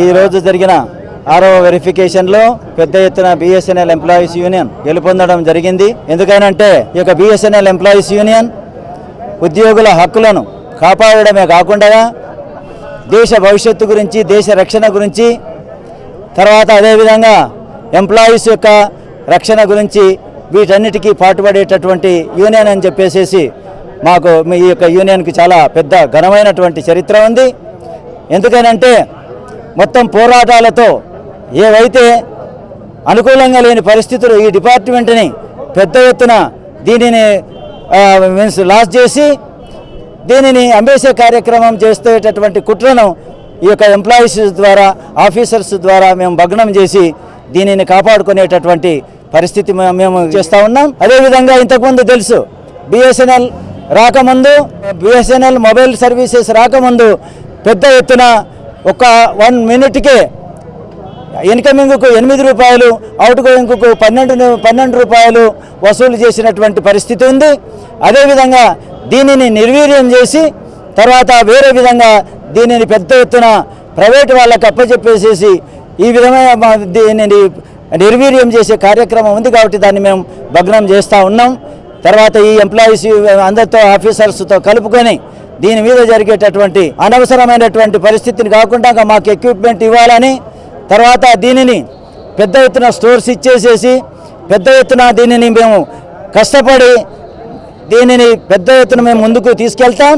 ఈరోజు జరిగిన 6వ వెరిఫికేషన్లో పెద్ద ఎత్తున బిఎస్ఎన్ఎల్ ఎంప్లాయీస్ యూనియన్ గెలుపొందడం జరిగింది. ఎందుకనంటే ఈ యొక్క బిఎస్ఎన్ఎల్ ఎంప్లాయీస్ యూనియన్ ఉద్యోగుల హక్కులను కాపాడడమే కాకుండా దేశ భవిష్యత్తు గురించి, దేశ రక్షణ గురించి, తర్వాత అదేవిధంగా ఎంప్లాయీస్ యొక్క రక్షణ గురించి వీటన్నిటికీ పాటుపడేటటువంటి యూనియన్ అని చెప్పేసి మాకు ఈ యొక్క యూనియన్కి చాలా పెద్ద ఘనమైనటువంటి చరిత్ర ఉంది. ఎందుకనంటే మొత్తం పోరాటాలతో ఏవైతే అనుకూలంగా లేని పరిస్థితులు ఈ డిపార్ట్మెంట్ని పెద్ద ఎత్తున దీనిని లాస్ చేసి దీనిని అమ్మేసే కార్యక్రమం చేసేటటువంటి కుట్రను ఈ యొక్క ఎంప్లాయీస్ ద్వారా, ఆఫీసర్స్ ద్వారా మేము భగ్నం చేసి దీనిని కాపాడుకునేటటువంటి పరిస్థితి మేము చేస్తూ ఉన్నాం. అదేవిధంగా ఇంతకుముందు తెలుసు, బిఎస్ఎన్ఎల్ రాకముందు, బిఎస్ఎన్ఎల్ మొబైల్ సర్వీసెస్ రాకముందు పెద్ద ఎత్తున ఒక 1 మినిట్కే ఇన్కమింగ్కు 8 రూపాయలు, అవుట్ గోయింగ్కు 12 రూపాయలు వసూలు చేసినటువంటి పరిస్థితి ఉంది. అదేవిధంగా దీనిని నిర్వీర్యం చేసి తర్వాత వేరే విధంగా దీనిని పెద్ద ఎత్తున ప్రైవేట్ వాళ్ళకి అప్పచెప్పేసేసి ఈ విధమైన దీనిని నిర్వీర్యం చేసే కార్యక్రమం ఉంది. కాబట్టి దాన్ని మేము భగ్నం చేస్తూ ఉన్నాం. తర్వాత ఈ ఎంప్లాయీస్ అందరితో, ఆఫీసర్స్తో కలుపుకొని దీని మీద జరిగేటటువంటి అనవసరమైనటువంటి పరిస్థితిని కాకుండా మాకు ఎక్విప్మెంట్ ఇవ్వాలని, తర్వాత దీనిని పెద్ద ఎత్తున స్టోర్స్ ఇచ్చేసేసి పెద్ద ఎత్తున దీనిని మేము కష్టపడి దీనిని పెద్ద ఎత్తున మేము ముందుకు తీసుకెళ్తాం.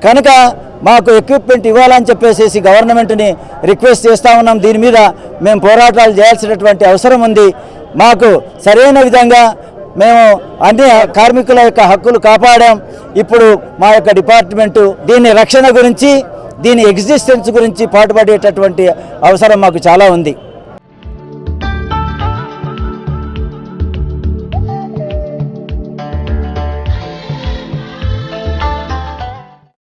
కనుక మాకు ఎక్విప్మెంట్ ఇవ్వాలని చెప్పేసి గవర్నమెంట్ని రిక్వెస్ట్ చేస్తూ ఉన్నాం. దీని మీద మేము పోరాటాలు చేయాల్సినటువంటి అవసరం ఉంది. మాకు సరైన విధంగా మేము అన్ని కార్మికుల యొక్క హక్కులు కాపాడాం. ఇప్పుడు మా యొక్క డిపార్ట్మెంటు దీని రక్షణ గురించి, దీని ఎగ్జిస్టెన్స్ గురించి పాటుపడేటటువంటి అవసరం మాకు చాలా ఉంది.